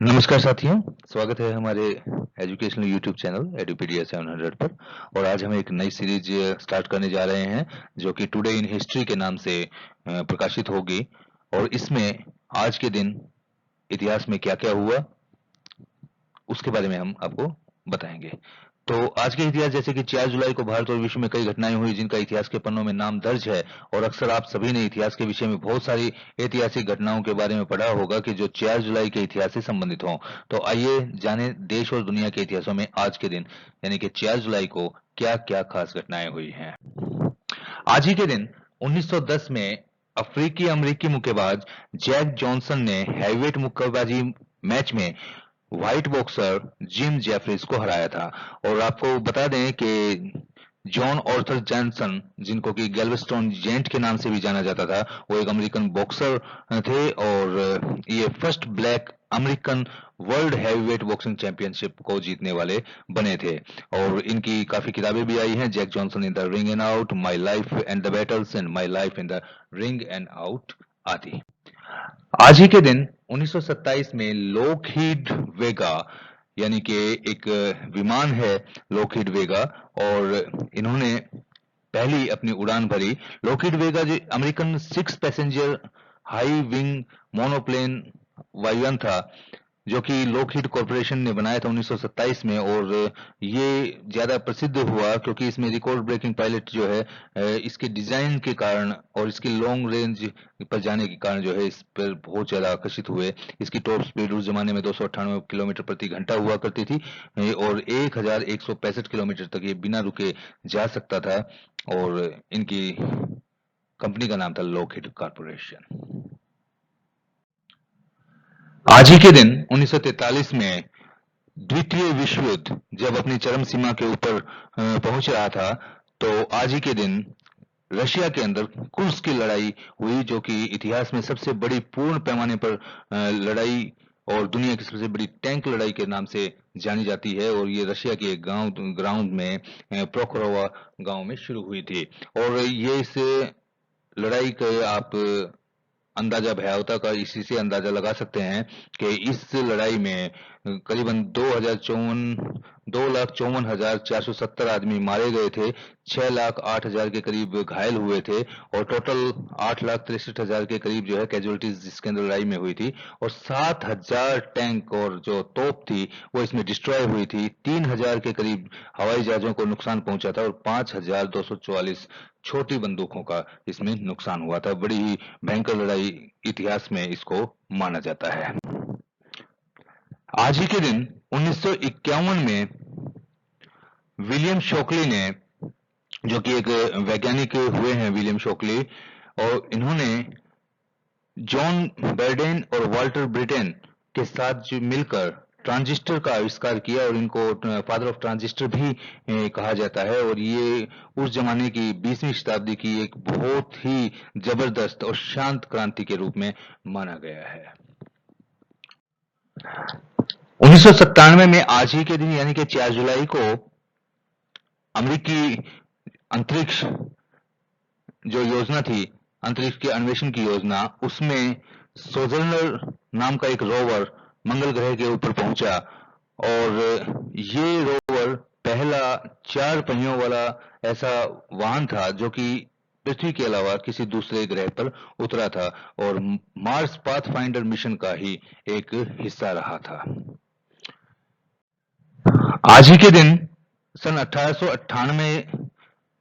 नमस्कार साथियों, स्वागत है हमारे एजुकेशनल यूट्यूब चैनल एडुपीडिया 700 पर। और आज हम एक नई सीरीज स्टार्ट करने जा रहे हैं जो कि टुडे इन हिस्ट्री के नाम से प्रकाशित होगी। और इसमें आज के दिन इतिहास में क्या क्या हुआ उसके बारे में हम आपको बताएंगे। तो आज के इतिहास, जैसे कि 4 जुलाई को भारत और विश्व में कई घटनाएं हुई जिनका इतिहास के पन्नों में नाम दर्ज है। और अक्सर आप सभी ने इतिहास के विषय में बहुत सारी ऐतिहासिक घटनाओं के बारे में पढ़ा होगा कि जो 4 जुलाई के इतिहास से संबंधित हों। तो आइए जाने देश और दुनिया के इतिहासों में आज के दिन यानी कि 4 जुलाई को क्या क्या खास घटनाएं हुई हैं। आज ही के दिन 1910 में अफ्रीकी अमेरिकी मुक्केबाज जैक जॉनसन ने हैवीवेट मुक्केबाजी मैच में व्हाइट बॉक्सर जिम जेफरीज को हराया था। और आपको बता दें कि जॉन ऑर्थर जॉनसन, जिनको कि गैल्वेस्टोन जेंट के नाम से भी जाना जाता था, वो एक अमेरिकन बॉक्सर थे। और ये first black American world heavyweight boxing championship को जीतने वाले बने थे। और इनकी काफी किताबें भी आई हैं, Jack Johnson in the ring and out, my life and the battles and my life in the ring and out आदि। आज ही के दिन 1927 में लोकहीड वेगा यानी कि एक विमान है लोकहीड वेगा, और इन्होंने पहली अपनी उड़ान भरी। लोकहीड वेगा जो American 6 passenger high wing monoplane वायुयान था जो कि लोकहीड कॉरपोरेशन ने बनाया था 1927 में। और ये ज्यादा प्रसिद्ध हुआ क्योंकि इसमें रिकॉर्ड ब्रेकिंग पायलट जो है इसके डिजाइन के कारण और इसकी लॉन्ग रेंज पर जाने के कारण जो है इस पर बहुत ज्यादा आकर्षित हुए। इसकी टॉप स्पीड उस जमाने में 298 किलोमीटर प्रति घंटा हुआ करती थी और 1165 किलोमीटर तक ये बिना रुके जा सकता था। और इनकी कंपनी का नाम था लॉकहीड कॉरपोरेशन। आज ही के दिन 1943 में द्वितीय विश्व युद्ध जब अपनी चरम सीमा के ऊपर पहुंच रहा था, तो आज ही के दिन रशिया के अंदर कुर्स्क की लड़ाई हुई जो कि इतिहास में सबसे बड़ी पूर्ण पैमाने पर लड़ाई और दुनिया की सबसे बड़ी टैंक लड़ाई के नाम से जानी जाती है। और ये रशिया के एक गांव ग्राउंड में प्रोखोरोवा गांव में शुरू हुई थी। और ये इस लड़ाई के आप अंदाजा भयावता का इसी से अंदाजा लगा सकते हैं कि इस लड़ाई में करीबन 2,54,470 आदमी मारे गए थे, 6,08,000 के करीब घायल हुए थे और टोटल 8,63,000 के करीब जो है कैजुअलिटीज जिसके अंदर लड़ाई में हुई थी। और 7,000 टैंक और जो तोप थी वो इसमें डिस्ट्रॉय हुई थी। 3,000 के करीब हवाई जहाजों को नुकसान पहुंचा था और 5,244 छोटी बंदूकों का इसमें नुकसान हुआ था। बड़ी ही भयंकर लड़ाई इतिहास में इसको माना जाता है। आज ही के दिन 1951 में विलियम शोकली ने, जो कि एक वैज्ञानिक हुए हैं विलियम शोकली, और इन्होंने जॉन बर्डेन और वाल्टर ब्रिटेन के साथ जो मिलकर ट्रांजिस्टर का आविष्कार किया और इनको फादर ऑफ ट्रांजिस्टर भी कहा जाता है। और ये उस जमाने की 20वीं शताब्दी की एक बहुत ही जबरदस्त और शांत क्रांति के रूप में माना गया है। 1997 में आज ही के दिन यानी कि 4 जुलाई को अमेरिकी अंतरिक्ष जो योजना थी, अंतरिक्ष के अन्वेषण की योजना, उसमें सोजर्नर नाम का एक रोवर मंगल ग्रह के ऊपर पहुंचा। और ये रोवर पहला 4 पहियों वाला ऐसा वाहन था जो कि पृथ्वी के अलावा किसी दूसरे ग्रह पर उतरा था और मार्स पाथफाइंडर मिशन का ही एक हिस्सा रहा था। आज ही के दिन सन 1898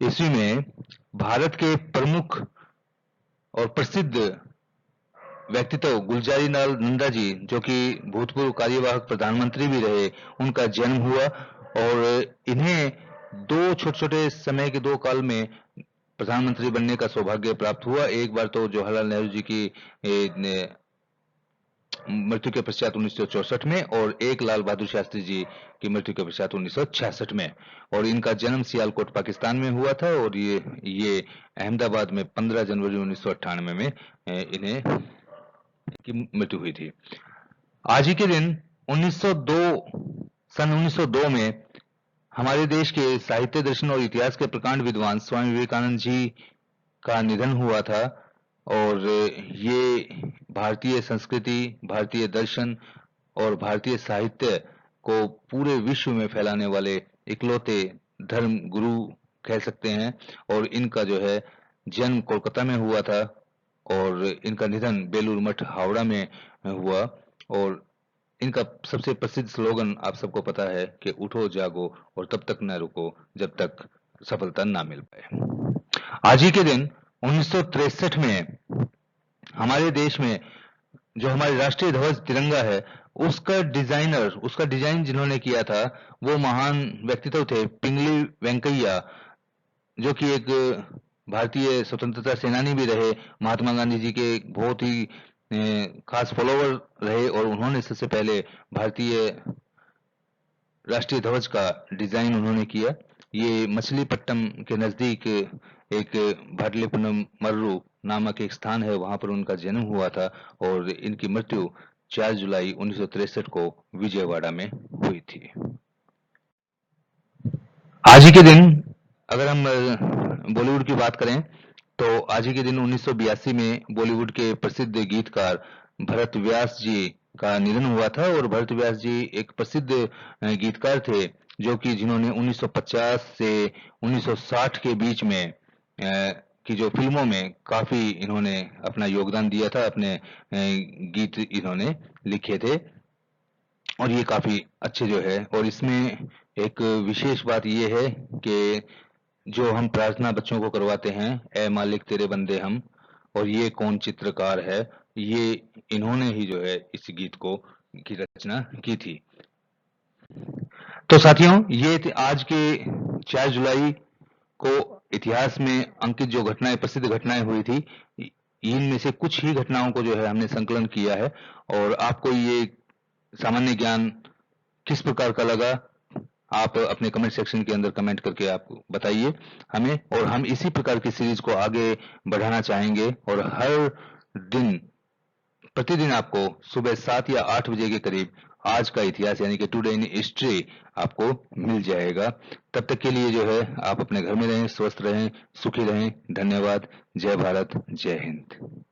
ईस्वी में भारत के प्रमुख और प्रसिद्ध व्यक्तित्व गुलजारी लाल नंदा जी, जो कि भूतपूर्व कार्यवाहक प्रधानमंत्री भी रहे, उनका जन्म हुआ। और इन्हें दो छोटे छोटे समय के 2 काल में प्रधानमंत्री बनने का सौभाग्य प्राप्त हुआ। एक बार तो जवाहरलाल नेहरू जी की मृत्यु के पश्चात 1964 में, और एक लाल बहादुर शास्त्री जी की मृत्यु के पश्चात 1966 में। और इनका जन्म सियालकोट पाकिस्तान में हुआ था और ये अहमदाबाद में 15 जनवरी 1998 में इन्हें की मृत्यु हुई थी। आज ही के दिन 1902 सन 1902 में हमारे देश के साहित्य, दर्शन और इतिहास के प्रकांड विद्वान स्वामी विवेकानंद जी का निधन हुआ था। और ये भारतीय संस्कृति, भारतीय दर्शन और भारतीय साहित्य को पूरे विश्व में फैलाने वाले इकलौते धर्म गुरु कह सकते हैं। और इनका जो है जन्म कोलकाता में हुआ था और इनका निधन बेलूर मठ हावड़ा में हुआ। और इनका सबसे प्रसिद्ध स्लोगन आप सबको पता है कि उठो जागो और तब तक न रुको जब तक सफलता ना मिल पाए। आज ही के दिन 1963 में हमारे देश में जो हमारे राष्ट्रीय ध्वज तिरंगा है उसका डिजाइन जिन्होंने किया था वो महान व्यक्तित्व थे पिंगली वेंकैया, जो कि एक भारतीय स्वतंत्रता सेनानी भी रहे, महात्मा गांधी जी के बहुत ही खास फॉलोवर रहे। और उन्होंने सबसे पहले भारतीय राष्ट्रीय ध्वज का डिजाइन उन्होंने किया। ये मछलीपट्टनम के नजदीक एक भाटलीपुरम मर्रू नामक एक स्थान है, वहां पर उनका जन्म हुआ था और इनकी मृत्यु 4 जुलाई 1963 को विजयवाड़ा में हुई थी। आज ही के दिन अगर हम बॉलीवुड की बात करें तो आज ही के दिन 1982 में बॉलीवुड के प्रसिद्ध गीतकार भरत व्यास जी का निधन हुआ था। और भरत व्यास जी एक प्रसिद्ध गीतकार थे जो कि जिन्होंने 1950 से 1960 के बीच में की जो फिल्मों में काफी इन्होंने अपना योगदान दिया था, अपने गीत इन्होंने लिखे थे और ये काफी अच्छे जो है। और इसमें एक विशेष बात ये है कि जो हम प्रार्थना बच्चों को करवाते हैं, ए मालिक तेरे बंदे हम, और ये कौन चित्रकार है, ये इन्होंने ही जो है इस गीत को की रचना की थी। तो साथियों, ये आज के 4 जुलाई को इतिहास में अंकित जो घटनाएं, प्रसिद्ध घटनाएं हुई थी, इनमें से कुछ ही घटनाओं को जो है हमने संकलन किया है। और आपको ये सामान्य ज्ञान किस प्रकार का लगा, आप अपने कमेंट सेक्शन के अंदर कमेंट करके आप बताइए हमें। और हम इसी प्रकार की सीरीज को आगे बढ़ाना चाहेंगे और हर दिन प्रतिदिन आपको सुबह 7 या 8 बजे के करीब आज का इतिहास यानी कि टुडे इन हिस्ट्री आपको मिल जाएगा। तब तक के लिए जो है आप अपने घर में रहें, स्वस्थ रहें, सुखी रहें। धन्यवाद। जय भारत, जय हिंद।